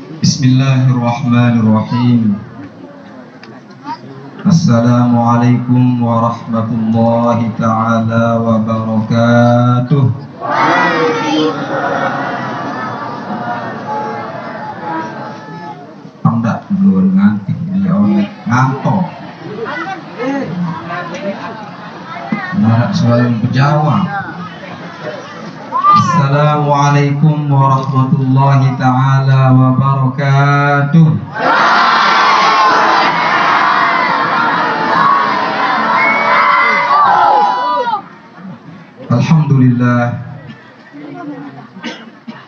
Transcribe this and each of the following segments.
Bismillahirrahmanirrahim. Assalamualaikum warahmatullahi ta'ala wabarakatuh. Anda belum nganti ngantok. Narak suara berjawab. Assalamualaikum warahmatullahi ta'ala wabarakatuh. Alhamdulillah,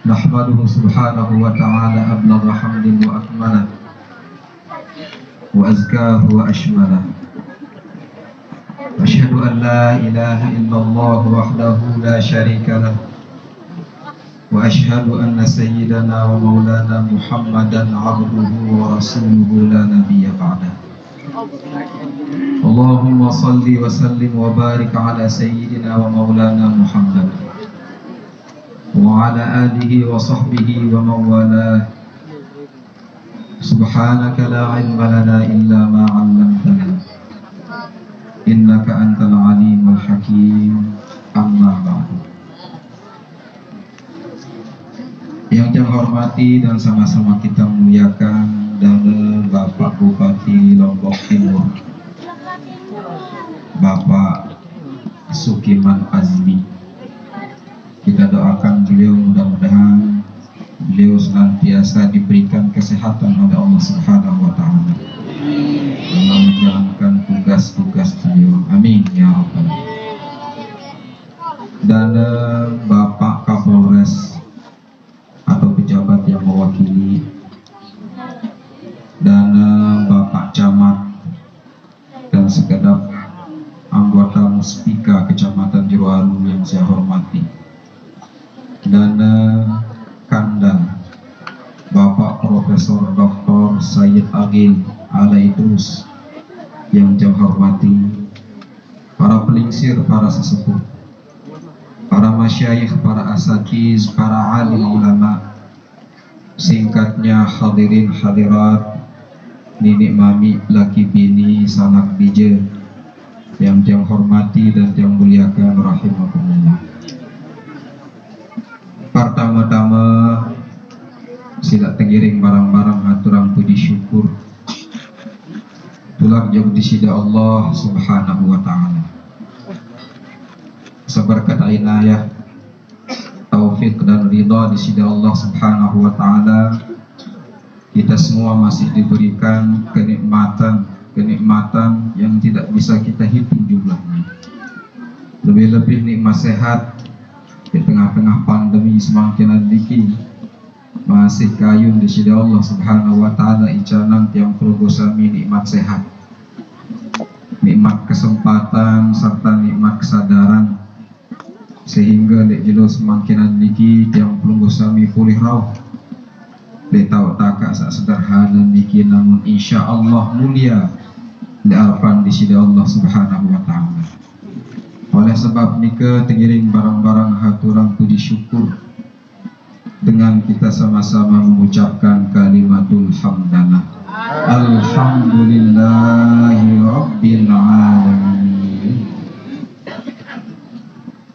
nahmaduhu subhanahu wa ta'ala ablagha hamdin wa akmalah wa azkahu wa ashmalah. Asyhadu an la ilaha illallah wahdahu la syarika lah, wa asyhadu anna sayyidana wa maulana Muhammadan abduhu wa rasuluhu la nabiyya ba'dah. Allahumma salli wa sallim wa barik ala sayyidina wa maulana Muhammad wa ala alihi wa sahbihi wa mawalah. Subhanaka la ilma lana illa ma 'allamtana innaka antal alimul hakim. Amma ba'du. Yang saya hormati dan sama-sama kita muliakan dan Bapak Bupati Lombok Timur, Bapak Sukiman Azmi. Kita doakan beliau, mudah-mudahan beliau senantiasa diberikan kesehatan oleh Allah Subhanahu wa Ta'ala dalam menjalankan tugas-tugas beliau. Amin ya Rabbal. Dan Bapak Kapolres atau pejabat yang mewakili, dan Bapak Camat dan segenap anggota Muspika Kecamatan Jerowaru yang saya hormati, dan Kanda Bapak Profesor Dr. Sayyid Agil Alaidrus yang saya hormati, para pelingsir, para sesepuh, para masyayikh, para asatiz, para alim ulama, singkatnya hadirin hadirat, ninik mami, laki bini, sanak bija yang saya hormati dan saya muliakan rahimakumullah. Pertama-tama sila tengiring barang-barang haturang puji syukur tulak jauh di sida Allah Subhanahu wa Ta'ala. Seberkat inayah, taufik dan ridha di sida Allah Subhanahu wa Ta'ala, kita semua masih diberikan kenikmatan yang tidak bisa kita hitung jumlahnya. Lebih-lebih nikmat sehat di tengah-tengah pandemi semakin adiki, masih kayun di sida Allah Subhanahu wa Ta'ala icanan tiang perugosami nikmat sehat, nikmat kesempatan serta nikmat kesadaran, sehingga dek jelo semakin adiki tiang perugosami pulih rauh. Letau takak sak sederhana niki, namun insya Allah mulia di hadapan di sida Allah Subhanahu wa Ta'ala. Oleh sebab nika tengiring barang-barang haturang puji syukur dengan kita sama-sama mengucapkan kalimatul hamdalah. Alhamdulillahi rabbil alamin.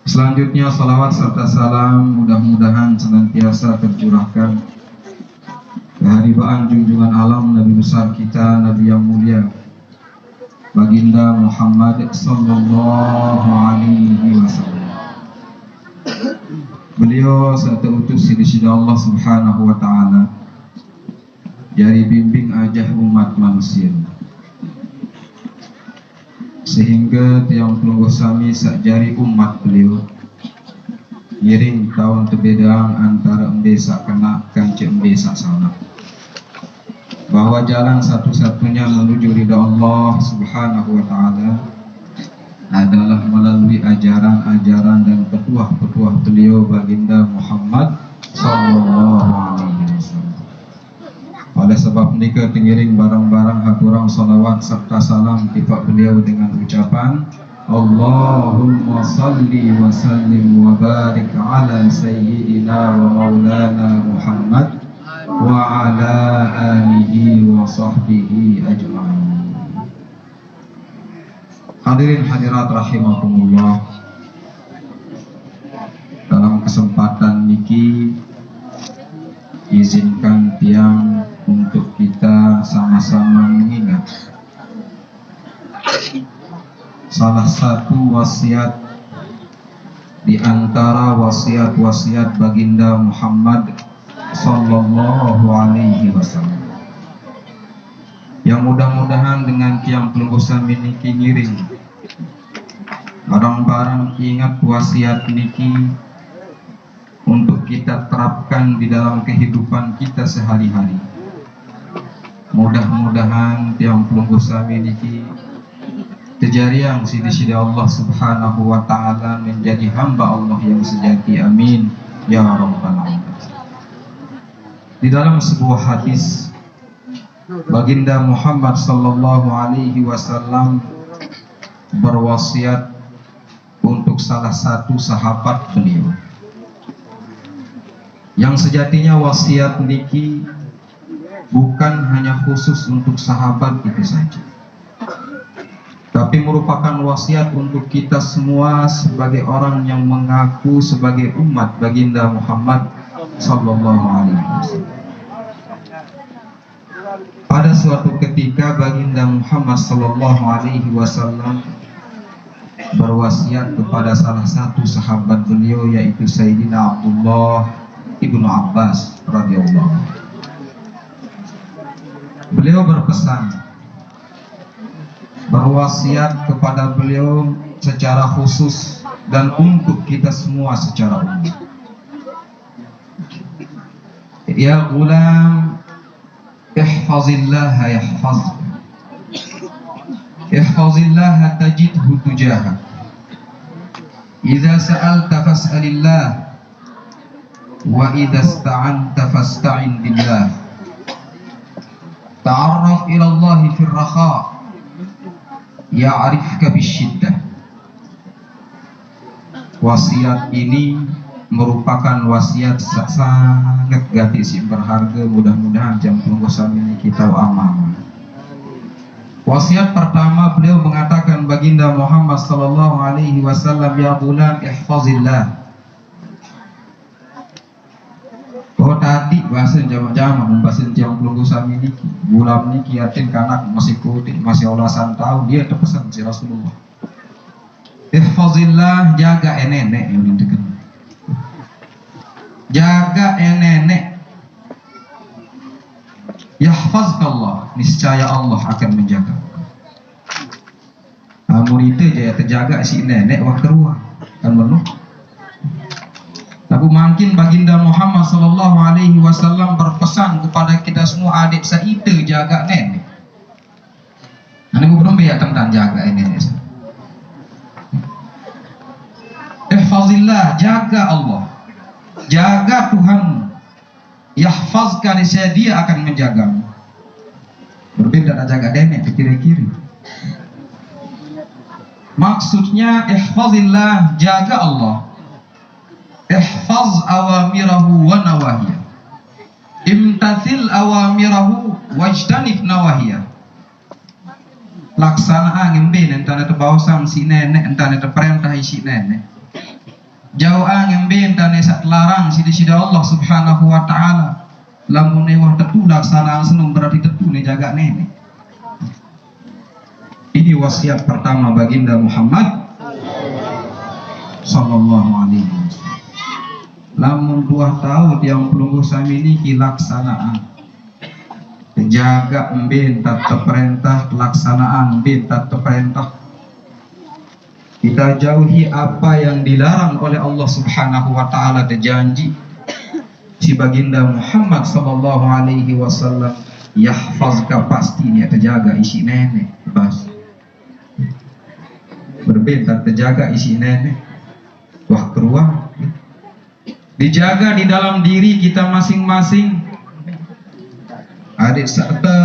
Selanjutnya salawat serta salam mudah-mudahan senantiasa tercurahkan keharibaan junjungan alam Nabi besar kita, Nabi yang mulia, Baginda Muhammad sallallahu alaihi wasallam. Beliau saat utus di sisi Allah Subhanahu wa Ta'ala, jari bimbing ajah umat manusia, sehingga tiang pelungguh sami sak jari umat beliau ngiring tahun terbedaan antara embe sak kena kanci embe sak salah, bahwa jalan satu-satunya menuju ridha Allah Subhanahu wa Ta'ala adalah melalui ajaran-ajaran dan petuah-petuah beliau Baginda Muhammad sallallahu alaihi wasallam. Oleh sebab nika tengiring barang-barang haturang salawat serta salam tiba beliau dengan ucapan Allahumma salli wa sallim wa barik ala sayyidina wa maulana Muhammad wa ala alihi wa sahbihi ajma'in. Hadirin hadirat rahimakumullah, dalam kesempatan niki izinkan tiang untuk kita sama-sama mengingat salah satu wasiat di antara wasiat-wasiat baginda Muhammad sallallahu alaihi wasallam, yang mudah-mudahan dengan tiang pelunggusan niki ngiring barang-barang ingat wasiat niki untuk kita terapkan di dalam kehidupan kita sehari-hari. Mudah-mudahan tiang pelunggusan niki kejarian sidi-sidi Allah subhanahu wa ta'ala menjadi hamba Allah yang sejati. Amin ya rabbal alamin. Di dalam sebuah hadis, baginda Muhammad sallallahu alaihi wasallam berwasiat untuk salah satu sahabat beliau, yang sejatinya wasiat niki bukan hanya khusus untuk sahabat itu saja, tapi merupakan wasiat untuk kita semua sebagai orang yang mengaku sebagai umat baginda Muhammad sallallahu alaihi wasallam. Pada suatu ketika baginda Muhammad sallallahu alaihi wasallam berwasiat kepada salah satu sahabat beliau, yaitu Sayyidina Abdullah ibnu Abbas radhiyallahu. Beliau berpesan, berwasiat kepada beliau secara khusus dan untuk kita semua secara umum. Ya gulam, ihfazillah yahfazuk, ihfazillah tajidhu tujahak, idza sa'alta fas'alillah, wa idza ista'anta fasta'in billah, ta'arraf ila Allah fil rakha ya'rifka bisyiddah. Wasiat ini merupakan wasiat sangat gadis berharga. Mudah-mudahan jam pelunggusan ini kita amal. Wasiat pertama beliau mengatakan, baginda Muhammad sallallahu alaihi wasallam, ya gulam ihfazillah. Oh tadi bahasa jama-jama membahas jam pelunggusan ini, gulam niki yatin kanak masih kutik masih olasan tahu, dia terpesan si Rasulullah, ihfazillah, jaga nenek yang dekat, jaga nenek. Yahfazkallah, niscaya Allah akan menjaga. Amun itu jaya terjaga si nenek waktu ruang kan penuh. Tapi makin baginda Muhammad sallallahu alaihi wasallam berpesan kepada kita semua, adik saita jaga nenek. Ane belum biar tentang jaga nenek. Ihfazillah, jaga Allah, jaga Tuhanmu. Yahfazkan, dia akan menjagamu. Berbeda dengan jaga nenek ke kiri-kiri. Maksudnya ihfazillah, jaga Allah. Ihfaz awamirahu wa nawahiyah. Imtathil awamirahu wajtanib nawahiyah. Laksana ngembin entah terbawasam si nenek, entah terperintah si nenek. Jauh ngembin dan esat larang sida-sida Allah subhanahu wa ta'ala. Lamun wah tetu laksana senung berarti tetu ne jaga nenek. Ini wasiat pertama baginda Muhammad sallallahu alaihi wasallam. Lamun 2 tahun yang pelungguh sami ini laksanaan, jaga embin tak terperintah, laksanaan embin tak terperintah. Kita jauhi apa yang dilarang oleh Allah subhanahu wa ta'ala. Terjanji si baginda Muhammad sallallahu alaihi wasallam, yahfazka, pasti dia terjaga isi nenek. Bas berbeda terjaga isi nenek. Wah keruang dijaga di dalam diri kita masing-masing. Adik serta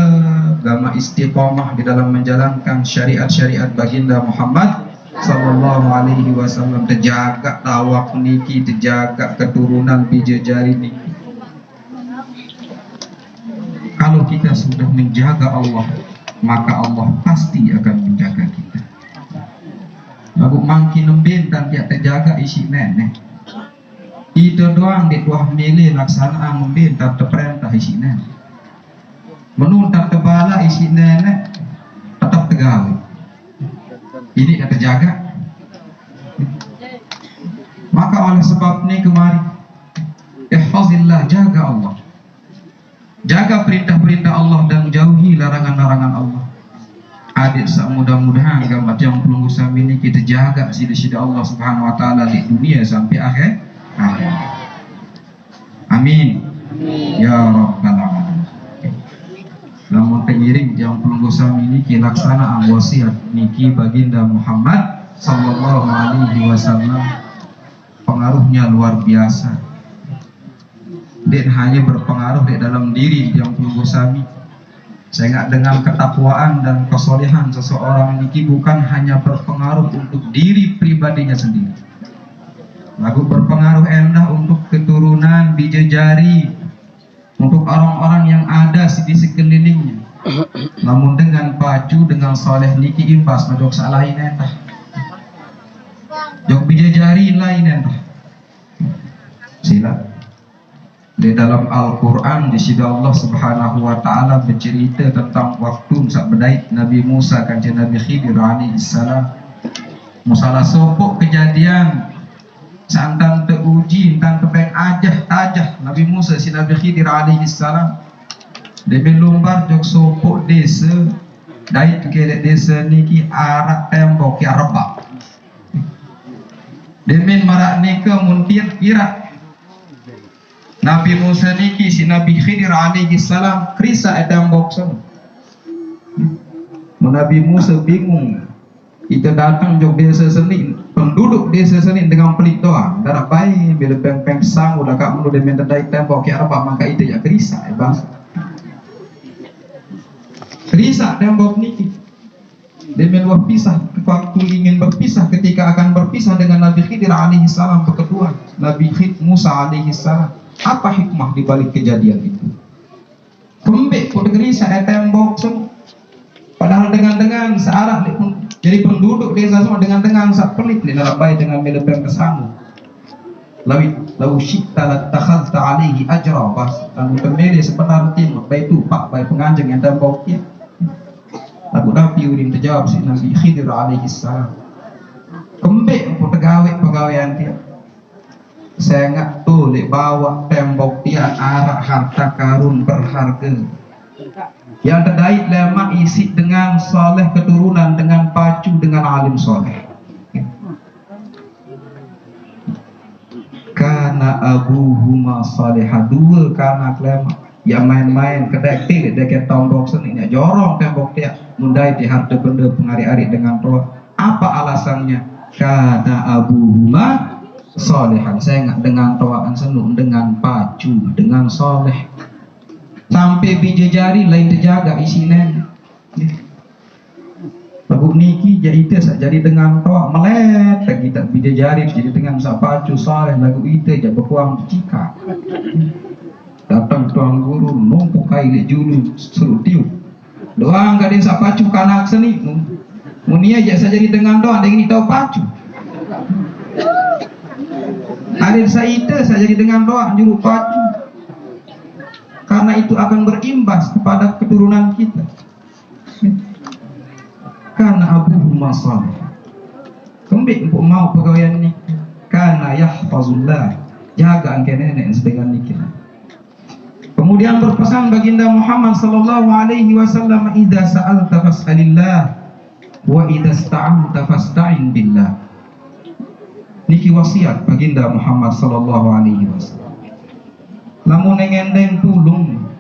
agama istiqomah di dalam menjalankan syariat-syariat baginda Muhammad sallallahu alaihi wasallam. Terjaga tawak niki, terjaga keturunan bija jari niki. Kalau kita sudah menjaga Allah, maka Allah pasti akan menjaga kita. Lagu mangkin lembin dan dia terjaga isi nenek. Itu doang di tuah milih laksanaan lembin tak terperintah isi nenek. Menurut tak terbala isi nenek tetap tegal. Ini tak terjaga. Maka oleh sebab ini kemari, ihfazillah, jaga Allah. Jaga perintah-perintah Allah dan jauhi larangan-larangan Allah. Adik mudah-mudahan gambar yang pelunggu sami ini kita jaga sida-sida Allah Subhanahu wa taala di dunia sampai akhir. Amin. Ya rabbal alamin. Namun pengiring yang pelunggu sami ini kilaksanaan wasiat niki baginda Muhammad sallallahu alaihi wasallam, pengaruhnya luar biasa. Dia hanya berpengaruh di dalam diri yang pelunggu sami. Sehingga dengan ketakwaan dan kesolehan seseorang ini bukan hanya berpengaruh untuk diri pribadinya sendiri, lalu berpengaruh endah untuk keturunan, bidadari, untuk orang-orang yang ada di sekelilingnya. Namun dengan pacu, dengan soleh niki imbas medok salahin endah, jok bidadari lain endah. Sila di dalam Al-Quran di sini Allah Subhanahu wa taala bercerita tentang waktu sak bedait Nabi Musa kanjeng Nabi Khidir alaihi salam. Musalah sopok kejadian santan teuji tentang kepeng ajah Nabi Musa si Nabi Khidir alaihi salam. Dia lumbar jok sopok desa dait ke desa niki arak tembok ki arba. Demen marak nika muntir kira Nabi Musa niki si Nabi Khidir alaihi salam krisa edam bokson. Nabi Musa bingung. Kita datang jog desa Senin, penduduk desa Senin dengan pelit doa. Darah bayi bila peng sang udah kak mulu demen tendai tembok ki arba maka itu ya krisa bang. Krisa tembok niki. Demen berpisah, waktu ingin berpisah ketika akan berpisah dengan Nabi Khidir alaihi salam kedua, Nabi Musa alaihi salam. Apa hikmah di balik kejadian itu? Kembek pun negeri saya tembok semua. Padahal dengan searah jadi penduduk desa semua dengan sak pelit di dalam bayi dengan melepeng kesamu. Lau syi'ta latakhadta alaihi ajra bas dan pemilih sebenar tim bayi itu pak bayi penganjeng yang tembok dia. Lagu Nabi udah terjawab si Nabi Khidir alaihi salam. Kembek pun pegawaian dia. Saya nggak boleh bawa tembok dia arak harta karun berharga yang terdait lemah isi dengan soleh keturunan, dengan pacu, dengan alim soleh. Karena abuhuma salihah, dua karena lemah yang main-main kedek deket tombok seninya jorong tembok dia mundai di harta benda pengari-ari dengan roh. Apa alasannya? Karena abuhuma solehan, saya nggak dengan toaan senung, dengan pacu, dengan soleh. Sampai biji jari lain terjaga isi nenek. Lagu niki jadi jadi dengan toa melet kita biji jari jadi dengan sak pacu soleh lagu itu jadi berkuang cika. Datang tuang guru numpuk kaili julu suruh tiup. Doang gak ada sak pacu kanak seni. Munia aja jadi dengan doa dengan tahu pacu. Alir saita saya jadi dengan doa juru pacu. Karena itu akan berimbas kepada keturunan kita. Karena abuhuma salih. Kembik untuk mau pegawaian ini. Karena yahfazullah, jaga angke nenek sedengan nikah. Kemudian berpesan baginda Muhammad sallallahu alaihi wasallam, idza sa'alta fas'alillah wa idza ista'anta fasta'in billah. Niki wasiat baginda Muhammad sallallahu alaihi wasallam. Lamun nengendeng tulung,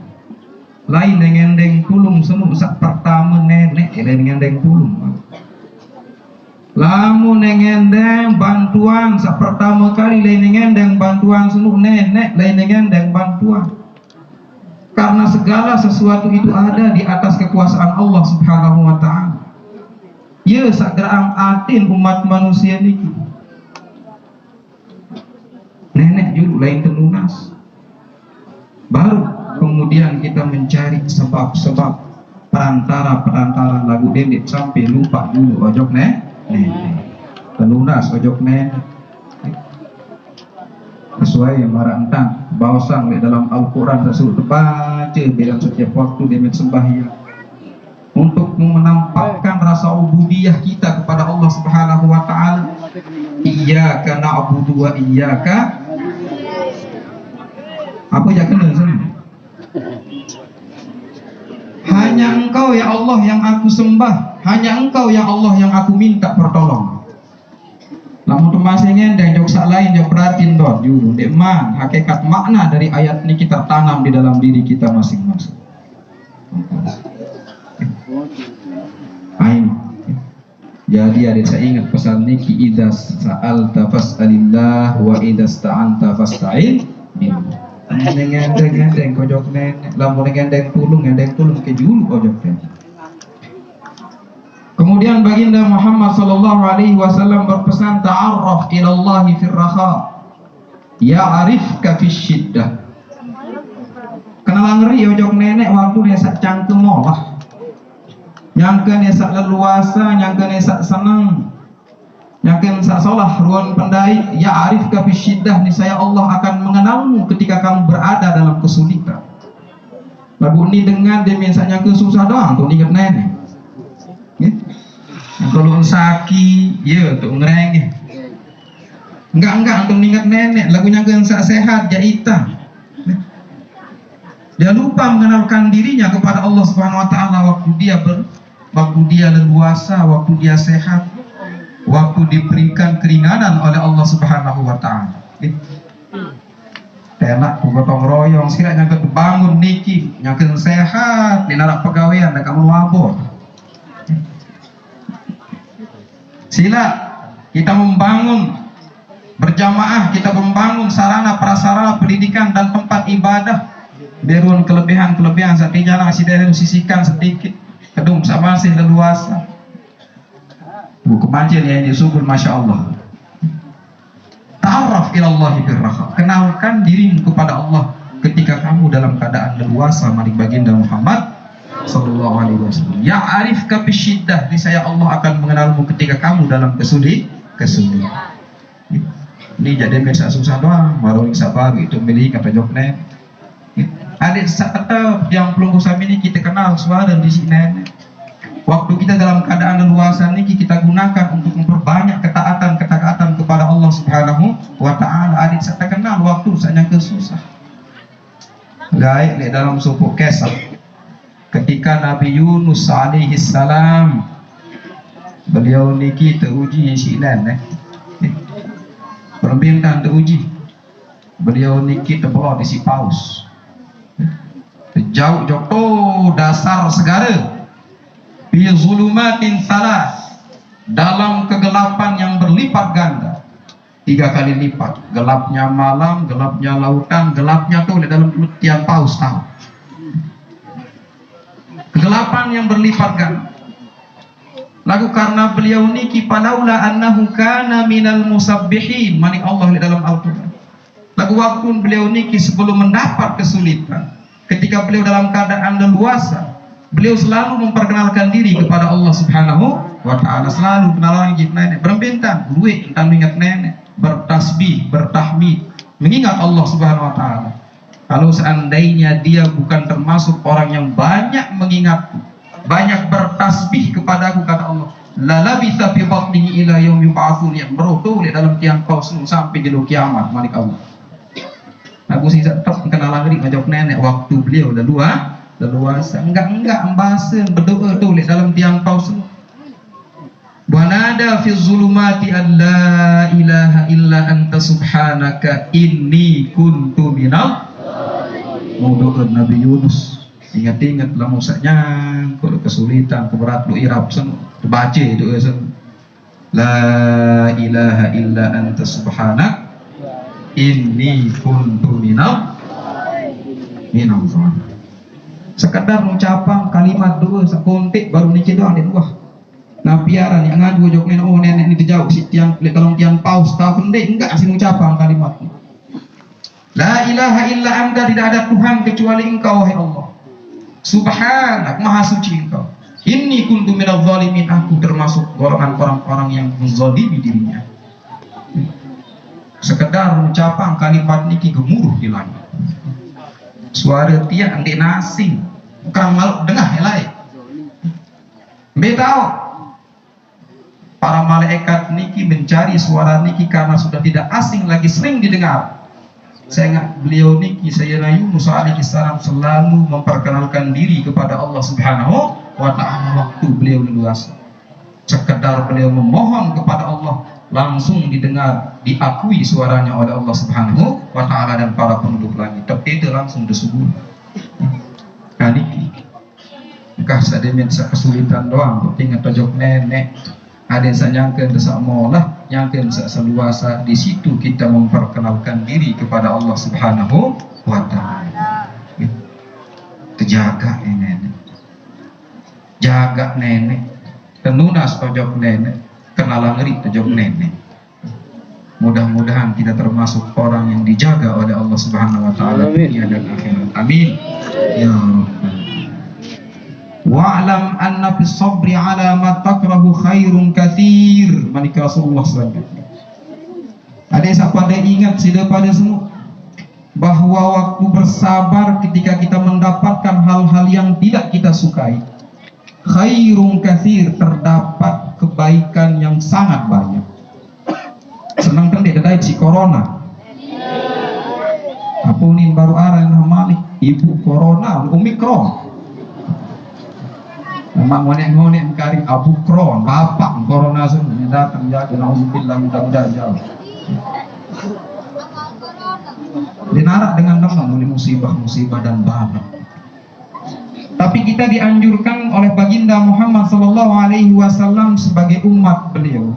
lain nengendeng tulung semu sak pertama nenek nengendeng tulung. Lamun nengendeng bantuan sak pertama kali lain nengendeng bantuan semu nenek lain nengendeng bantuan. Karena segala sesuatu itu ada di atas kekuasaan Allah Subhanahu wa taala. Ye sak geraam atin umat manusia niki. Nenek juru lain tenunas. Baru kemudian kita mencari sebab-sebab perantara lagu dendek sampai lupa dulu ojok nenek pelunas ojok nenek sesuai yang marah entang bahwasang di dalam Al-Quran tersebut terbaca dalam setiap waktu dia sembahyang untuk menampakkan rasa ubudiyah kita kepada Allah Subhanahu wa taala. Iyyaka na'budu wa iyyaka apa ya kena sana? Hanya Engkau ya Allah yang aku sembah, hanya Engkau ya Allah yang aku minta pertolongan. Namun temasnya dan joksa lain yang perhatiin dot dulu dekman hakikat makna dari ayat ini kita tanam di dalam diri kita masing-masing. Ain. Jadi ada saya ingat pesan niki idza sa'alta fas'alillah wa idza sta'anta fasta'in billah. Ngendeng kojok nenek, lamun ngendeng tulung ke julu kojok nenek. Kemudian baginda Muhammad sallallahu alaihi wasallam berpesan ta'arraf ila Allah fir raha ya'rifka fis syiddah. Kenalan ngeri ojok nenek waktu dia sak cangkem olah. Nyangkeun dia sak leluasa, nyangkeun dia sak senang. Nyangkeun sak solah ruan pendai ya'rifka fis syiddah, niscaya Allah akan mengenalmu ketika kamu berada dalam kesulitan. Lagu ini dengan dia misalnya kesusah doang tuh ingat nenek. Kalau sakit, ya untuk ngerengeh. Enggak untuk ingat nenek. Lagunya gensak sehat, jahitan. Dia lupa mengenalkan dirinya kepada Allah Subhanahu Wa Taala waktu dia leluasa, waktu dia sehat, waktu diberikan keringanan oleh Allah Subhanahu Wa Taala. Enak, gotong royong, sekiranya bangun niki, nyakin sehat, di narak pegawaian, dan kamu wabur. Sila kita membangun berjamaah, kita membangun sarana prasarana pendidikan dan tempat ibadah. Berun kelebihan satinya masih dari sisihkan sedikit. Kedung sama masih leluasa. Buku manjil yang disubul masya Allah. Ta'arraf ilallahi birraha. Kenalkan dirimu kepada Allah ketika kamu dalam keadaan leluasa. Mari baginda Muhammad sallallahu alaihi wasallam. Ya arifka bisyiddah, niscaya Allah akan mengenalmu ketika kamu dalam kesulitan. Ini jadi biasa susah doang, baru sabar itu milih kata jokne. Ada tetap yang belum usah ini kita kenal suara di sini. Waktu kita dalam keadaan leluasa ini kita gunakan untuk memperbanyak ketaatan kepada Allah Subhanahu wa taala. Adik saya kenal waktu saya kesusah. Gaib dalam suku Kisah. Ketika Nabi Yunus alaihi salam beliau niki teruji silan perbintangan teruji beliau niki terbawa di si paus jauh jauh dasar segara fi zulumatin salas dalam kegelapan yang berlipat ganda 3 kali lipat gelapnya malam gelapnya lautan gelapnya tuh di dalam tiang paus tahu kegelapan yang berlipat ganda. Lalu karena beliau niki palaula annahu kana minal musabbihin, mani Allah di dalam Al-Qur'an. Lalu waktu beliau niki sebelum mendapat kesulitan, ketika beliau dalam keadaan leluasa, beliau selalu memperkenalkan diri kepada Allah Subhanahu wa taala, selalu kenalan nenek, berbintang, duit tentang mengingat nenek, bertasbih, bertahmid, mengingat Allah Subhanahu wa taala. Kalau seandainya dia bukan termasuk orang yang banyak mengingatku, banyak bertasbih kepadaku, kata Allah, la labitha fi batnihi ila yaumi yub'atsun, yang berutuh di dalam tiang paus sampai di kiamat malik Allah. Aku sih tetap kenalan diri ngajak nenek waktu beliau leluasa, enggak ambasen berdoa tuh di dalam tiang paus. Wa nada fi zulumati an la ilaha illa anta subhanaka inni kuntu minal doa Nabi Yunus. Ingat-ingat lah musaknya kalau kesulitan keberat lu irap sen baca itu sen la ilaha illa anta subhanak inni kuntu minal zalimin. Sekedar mengucapkan kalimat doa sekontek baru niki doang di luar. Nah piaran yang ngadu jok nenek ini jauh si tiang tolong tiang paus tahu pendek enggak sih mengucapkan kalimat ini. La ilaha illa anta, tidak ada Tuhan kecuali Engkau wahai Allah. Subhanak, maha suci Engkau. Inni kuntu minadh dhalimin, aku termasuk golongan orang-orang yang menzalimi dirinya. Sekedar ucapan kalimat niki gemuruh di langit. Suara tiak andi nasi, bukan malu dengar helai. Betau para malaikat niki mencari suara niki karena sudah tidak asing lagi, sering didengar. Saya ingat beliau niki Sayyidina Yunus alaihi salam selalu memperkenalkan diri kepada Allah Subhanahu wa ta'ala waktu beliau leluasa. Sekedar beliau memohon kepada Allah, langsung didengar, diakui suaranya oleh Allah Subhanahu wa ta'ala dan para penduduk langit. Tapi itu langsung disebut. Kaniki. Kah sademen kesulitan doang, untuk tinggal tojok nenek. Ada yang saya nyangka desak molah, nyangka desak seluasa. Di situ kita memperkenalkan diri kepada Allah Subhanahu wa ta'ala. Terjaga nenek, jaga nenek, tenunas tojok nenek, kenalan ngeri tojok nenek. Mudah-mudahan kita termasuk orang yang dijaga oleh Allah Subhanahu wa ta'ala dunia dan akhirat. Amin ya Rabbal. Wa'lam anna bis sabri ala ma takrahu khairun katsir. Manik Rasulullah selanjutnya. Ada yang pada ingat sila pada semua bahwa waktu bersabar ketika kita mendapatkan hal-hal yang tidak kita sukai, khairun katsir, terdapat kebaikan yang sangat banyak. Senang kan tidak ada si corona. Apa ini baru arah Malik, ibu corona, Omikron. Memang ngonek-ngonek kari Abu Kron, bapak corona semua datang ya, alhamdulillah mudah-mudahan jauh. Dinarak dengan nama mulai musibah dan bala. Tapi kita dianjurkan oleh baginda Muhammad sallallahu alaihi wasallam sebagai umat beliau,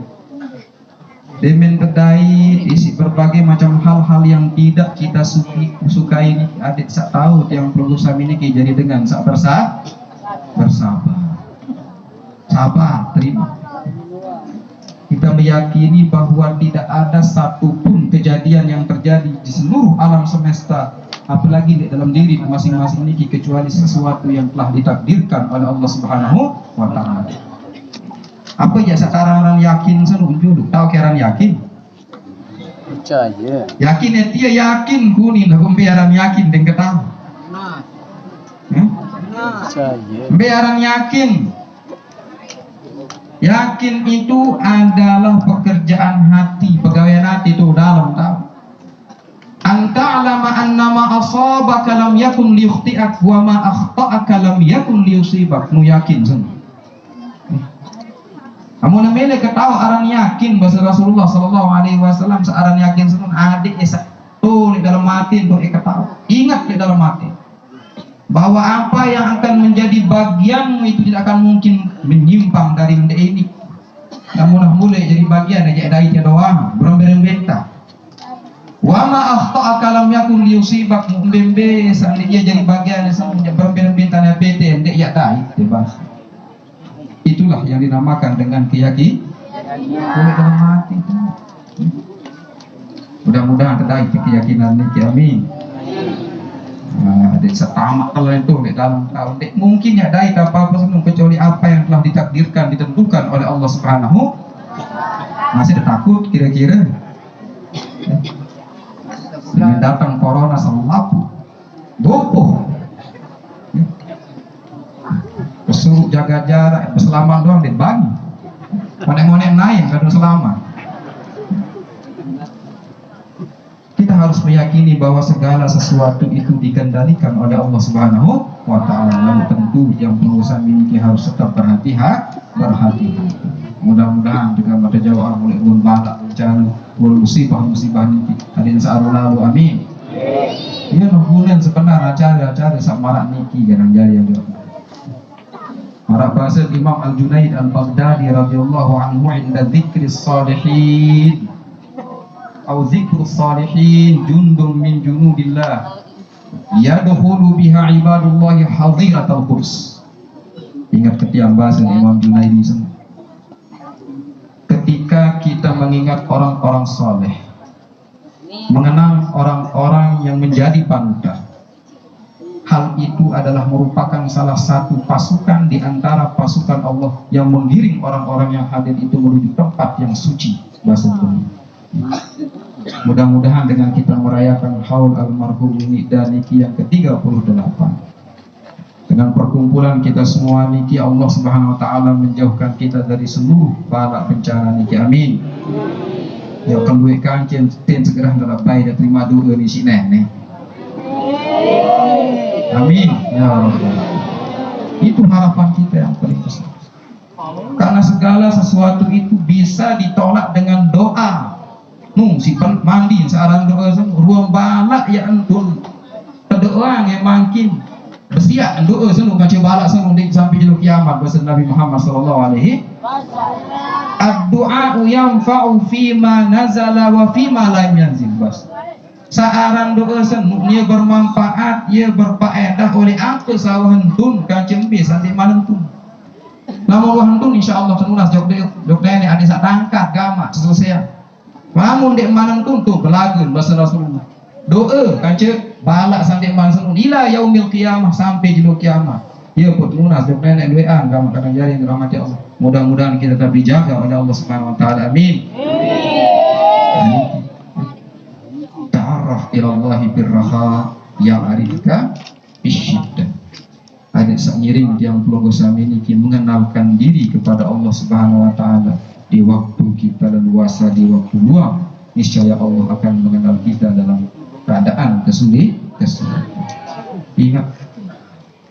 demen terdai isi berbagai macam hal-hal yang tidak kita sukai ini. Adik sak tahu yang perlu kami ini jadi dengan sak bersabar. Sabar, terima. Kita meyakini bahwa tidak ada satupun kejadian yang terjadi di seluruh alam semesta, apalagi di dalam diri masing-masing ini, kecuali sesuatu yang telah ditakdirkan oleh Allah Subhanahu wa ta'ala. Apa ya sekarang orang yakin seluruh dulu? Tahu kira yakin? Percaya. Yakin ya dia yakin kuning, aku biaran yakin dan ketahui. Percaya. Biaran yakin. Yakin itu adalah pekerjaan hati, pegawai hati itu dalam tahu. Anta alama annama asabaka lam yakun liyukhti'ak wa ma akhta'aka lam yakun liyusibak. Nu yakin semua. Kamu namanya ketahu aran yakin bahasa Rasulullah sallallahu alaihi wasallam searan yakin semua adik esa tuh di dalam hati tuh ketahu. Ingat di dalam hati bahwa apa yang akan menjadi bagianmu itu tidak akan mungkin menyimpang dari ini. Namun mulai jadi bagian aja dari doang, belum berembenta. Wa ma akhta'aka lam yakun liyusibak, mbembe seandainya jadi bagian semuanya berembenta na PT ndek ya dai bebas. Itulah yang dinamakan dengan keyakinan oleh dalam hati. Mudah-mudahan terdai keyakinan ini, amin. Ada setamak kalau itu di dalam tahun mungkin ya dai apa-apa sebelum kecuali apa yang telah ditakdirkan ditentukan oleh Allah Subhanahu. Masih takut kira-kira dengan datang corona selalu bopoh kesuruh jaga jarak selamat doang dibagi monek-monek naik karena selamat. Kita harus meyakini bahwa segala sesuatu itu dikendalikan oleh Allah Subhanahu wa ta'ala. Lalu tentu yang berusaha miliki harus tetap berhati-hati. Mudah-mudahan dengan mata jawab mulai balak bencana, mulai musibah ini ada yang searah lalu, amin. Ia nungguin sebenarnya acara samarak niki yang jari yang jauh. Para bahasa Imam Al-Junaid Al-Baghdadi radhiyallahu anhu inda dzikri salihin atau zikrus salihin jundun min junubillah yadkhulu biha ibadullahi hadiratul qudus. Ingat ketiang bahasa Imam Junaidi semua. Ketika kita mengingat orang-orang soleh, mengenang orang-orang yang menjadi panutan. Hal itu adalah merupakan salah satu pasukan di antara pasukan Allah yang menggiring orang-orang yang hadir itu menuju tempat yang suci. Bahasa Indonesia. Mudah-mudahan dengan kita merayakan haul almarhum Nikda Niki yang ke-38, dengan perkumpulan kita semua niki, Allah Subhanahu wa taala menjauhkan kita dari seluruh bala bencana niki. Amin. Ya kan duit kancing ten segera dalam baik dan terima doa di sini nih. Amin ya Rabbal. Itu harapan kita yang paling besar. Karena segala sesuatu itu bisa ditolak dengan doa. Si mandi searang doa ruang balak ya antun. Doa yang makin bersiap doa senu ngaji balak senu sampai jelu kiamat. Bahasa Nabi Muhammad sallallahu alaihi wasallam. Ad-du'a yanfa'u fima nazala wa fima lam yanzil. Bas. Searang doa senu ia bermanfaat, ia berfaedah oleh apa sawahan tun kancembe sampai malam tun. Namun wahan tun insyaallah tenulas jokde ini ada sak tangkat gamat selesai. Namun dek malam tun tu belagun bahasa Rasulullah. Doa kancem balak sampai malam tun ila yaumil qiyamah sampai jelu kiamat. Ya pun tenulas jokde ini doa gamat akan jadi rahmat Allah. Mudah-mudahan kita tetap dijaga oleh Allah Subhanahu wa taala. Amin. Ta'arraf ila Allah birraha ya'rifka bisyiddah. Ada sengiring yang pelonggo sami niki mengenalkan diri kepada Allah Subhanahu wa taala di waktu kita leluasa, di waktu luang, niscaya Allah akan mengenal kita dalam keadaan kesulitan. Ingat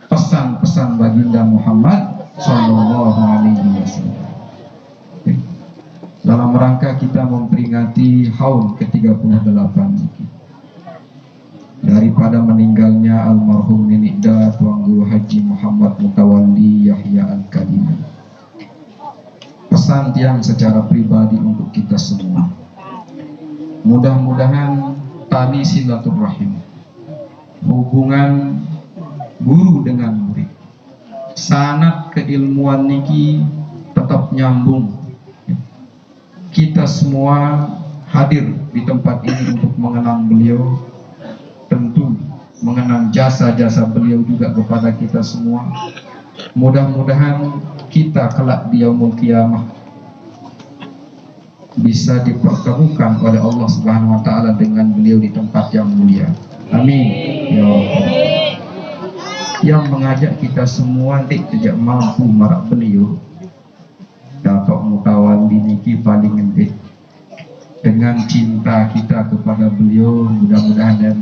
pesan-pesan baginda Muhammad sallallahu alaihi wasallam. Dalam rangka kita memperingati haul ke-38 ini, daripada meninggalnya almarhum Nikda Tuan Guru Haji Muhammad Mutawalli Yahya Al-Karimah, pesan yang secara pribadi untuk kita semua, mudah-mudahan tali silaturahim, hubungan guru dengan murid, sanad keilmuan niki tetap nyambung. Kita semua hadir di tempat ini untuk mengenang beliau, tentu mengenang jasa-jasa beliau juga kepada kita semua. Mudah-mudahan kita kelak di yaumul qiyamah bisa dipertemukan oleh Allah Subhanahu wa taala dengan beliau di tempat yang mulia. Amin ya Allah. Yang mengajak kita semua tidak mampu marak beliau, Datuk Mutawalli niki paling gede. Dengan cinta kita kepada beliau, mudah-mudahan dia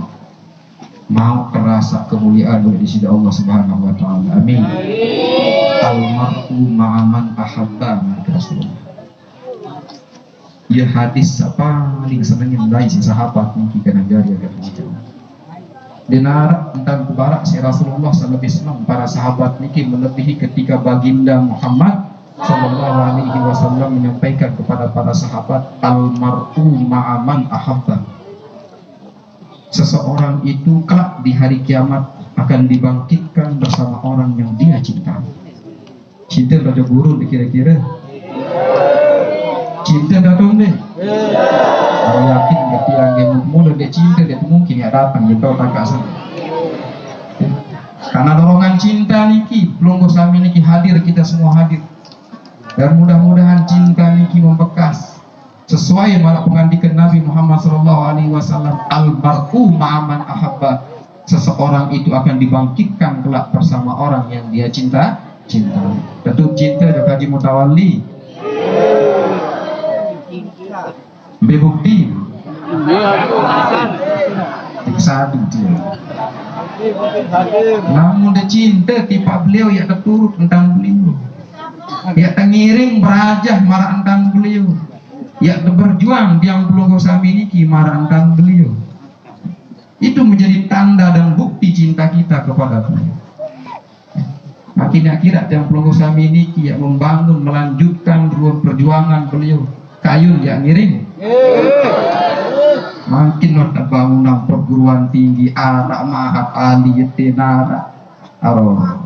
mau terasa kemuliaan di sisi Allah Subhanahu wa taala. Amin. Almar'u ma'aman ahabba Rasulullah. Ya hadis apa paling senengin dari si sahabat niki kana jari agak macam. Denar tentang kebarak si Rasulullah lebih senang para sahabat niki melebihi ketika baginda Muhammad sallallahu alaihi wasallam menyampaikan kepada para sahabat, almar'u ma'aman ahabba. Seseorang itu kelak di hari kiamat akan dibangkitkan bersama orang yang dia cinta. Cinta raja guru kira-kira? Cinta datang deh. Kalau yakin ketika dia mula dia cinta dia mungkin ya datang dia tahu tak asal. Karena dorongan cinta niki, pelunggu sami niki hadir, kita semua hadir. Dan mudah-mudahan cinta niki membekas sesuai malah pengandikan Nabi Muhammad SAW, almar'u ma'aman ahabba. Seseorang itu akan dibangkitkan kelak bersama orang yang dia cinta. Tentu cinta dari Haji Mutawalli bebukti satu dia. Namun dia cinta tipa beliau ya keturut tentang beliau, ya tengiring berajah marah tentang beliau, ya berjuang yang pelunggu sami niki marah tentang beliau. Itu menjadi tanda dan bukti cinta kita kepada beliau. Makin akhirat yang pelunggu sami niki yang membangun melanjutkan ruang perjuangan beliau kayun yang ngiring. Makin ada bangunan perguruan tinggi anak mahat ali yetenara aroh.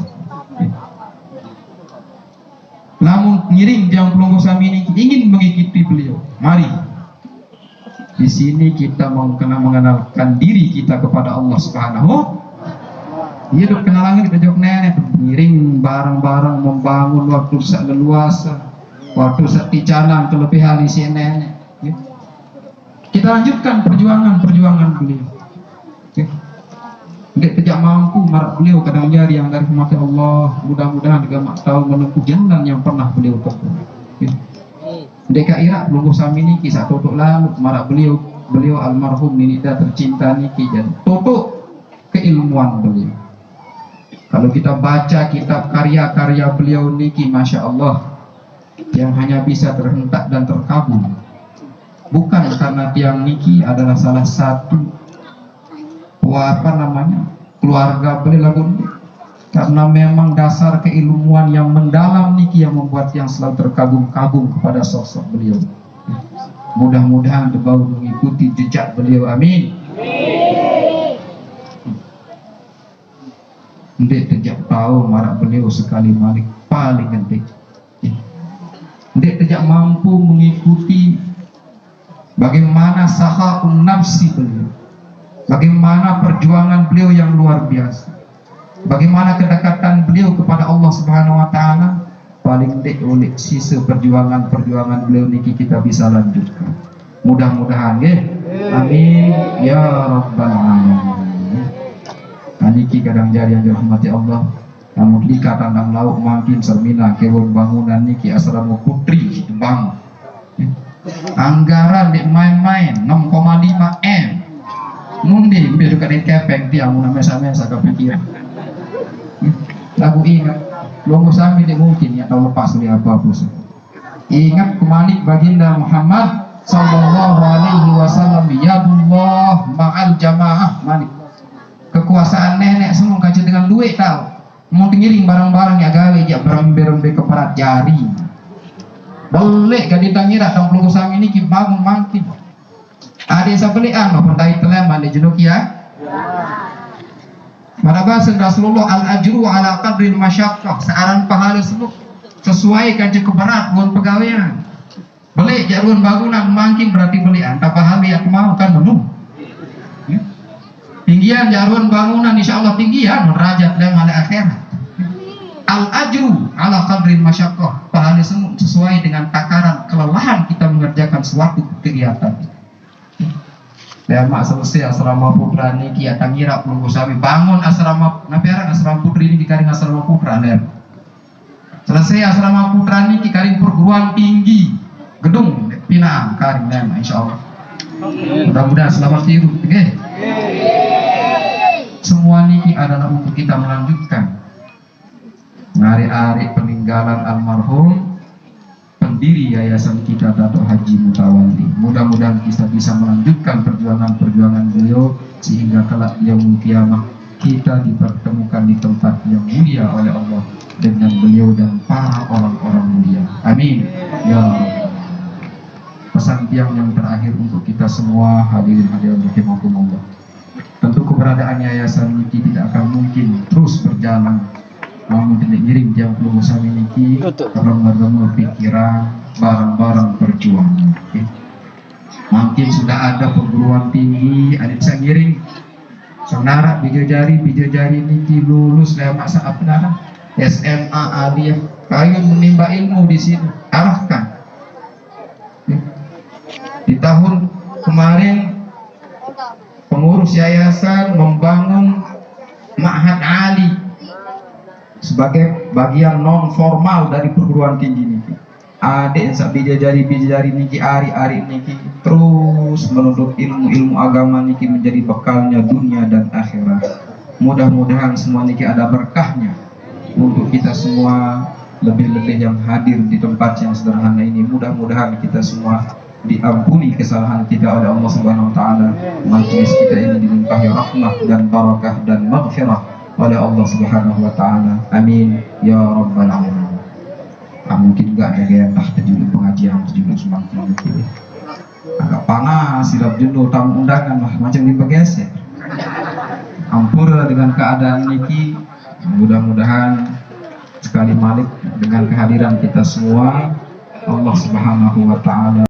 Namun ngiring yang pelunggu sami ini ingin mengikuti beliau. Mari Di sini kita mengenalkan diri kita kepada Allah Subhanahu. Hidup kenalan kita jok nenek, ngiring barang-barang membangun waktu sak leluasa, waktu sak ticanan kelebihan di sini nenek. Kita lanjutkan perjuangan beliau. Tidak tidak mampu marak beliau kadang jari yang dari rahmat Allah. Mudah-mudahan juga mak tahu menempuh jalan yang pernah beliau tempuh. Deka Irak belum sami niki sak tutuk lalu marak beliau almarhum ninida tercinta niki dan tutuk keilmuan beliau. Kalau kita baca kitab karya-karya beliau niki, masya Allah, yang hanya bisa terhentak dan terkabul. Bukan karena tiang niki adalah salah satu keluarga beliau lagu, karena memang dasar keilmuan yang mendalam niki yang membuat yang selalu terkagum-kagum kepada sosok beliau. Mudah-mudahan bau mengikuti jejak beliau, amin. Ndek tidak tahu marak beliau sekali malik paling gentik. Ndek tidak mampu mengikuti bagaimana sahaun nafsi beliau, bagaimana perjuangan beliau yang luar biasa, bagaimana kedekatan beliau kepada Allah Subhanahu wa taala. Paling ndek oleh sisa perjuangan beliau niki kita bisa lanjutkan. Mudah-mudahan nggih. Amin ya rabbal alamin. Niki kadang jari yang dirahmati Allah, namun lika tandang lauk makin sermina kewon bangunan niki asrama putri bangun. Anggaran di main-main 6,5 M. Mundi biar juga di kepeng dia mau mesa-mesa kepikiran. Lagu ingat, belum sami dia mungkin ya tahu lepas dari apa-apa. Ingat kemalik baginda Muhammad sallallahu alaihi wasallam, yadullah ma'al jamaah malik. Kekuasaan nenek semua kaji dengan duit tahu. Mau ngiring barang-barang ya gawe ya berembe-rembe keparat jari. Boleh gak ditangira tang peluru sami ini bangun makin. Ada sabelian maupun dari teleman di jenuk ya. Pada bahasa Rasulullah al-ajru ala qadril masyaqqah, searan pahala sesuai kaji keberat buat pegawaian. Boleh jaruan bangunan makin berarti belian tak pahala yang mau kan menu. Tinggian jaruan bangunan insya Allah tinggian derajat dan ala akhirat. Al ajru ala qadrin masyaqqah, pahala sesuai dengan takaran kelelahan kita mengerjakan suatu kegiatan. Dan mak selesai asrama putra niki atangira pelunggu sami bangun asrama naperan asrama putri ini dikaring asrama putra ner. Selesai asrama putra niki karing perguruan tinggi gedung pinaan karing ner insyaallah. Mudah-mudahan selamat tidur, okay? Semua niki adalah untuk kita melanjutkan ngari-ari peninggalan almarhum pendiri yayasan kita Datuk Haji Mutawalli. Mudah-mudahan kita bisa melanjutkan perjuangan beliau sehingga kelak yaumul kiamah kita dipertemukan di tempat yang mulia oleh Allah dengan beliau dan para orang-orang mulia. Amin ya Rabb. Pesan tiang yang terakhir untuk kita semua hadirin rahimakumullah. Tentu keberadaan yayasan niki tidak akan mungkin terus berjalan namun tidak ngiring tiang peluru sami niki remeh-remeh pikiran barang-barang perjuangan. Mungkin sudah ada perguruan tinggi ada bisa ngiring saudara bijajari niki lulus lewat masa apa SMA aliyah kayu menimba ilmu di sini arahkan. Di tahun kemarin pengurus yayasan membangun Ma'had Ali sebagai bagian non formal dari perguruan tinggi niki. Adik bijajari niki ari niki terus menuntut ilmu agama niki menjadi bekalnya dunia dan akhirat. Mudah-mudahan semua niki ada berkahnya untuk kita semua, lebih-lebih yang hadir di tempat yang sederhana ini. Mudah-mudahan kita semua diampuni kesalahan kita oleh Allah Subhanahu wa taala. Majelis kita ini dilimpahi rahmat dan barakah dan maghfirah oleh Allah Subhanahu wa taala. Amin ya rabbal alamin. Mungkin enggak ada gaya tahajud pengajian juga semakin agak panas silap jenuh tamu undangan lah macam dibegesek. Ampura dengan keadaan niki. Mudah-mudahan sekali malik dengan kehadiran kita semua Allah Subhanahu wa taala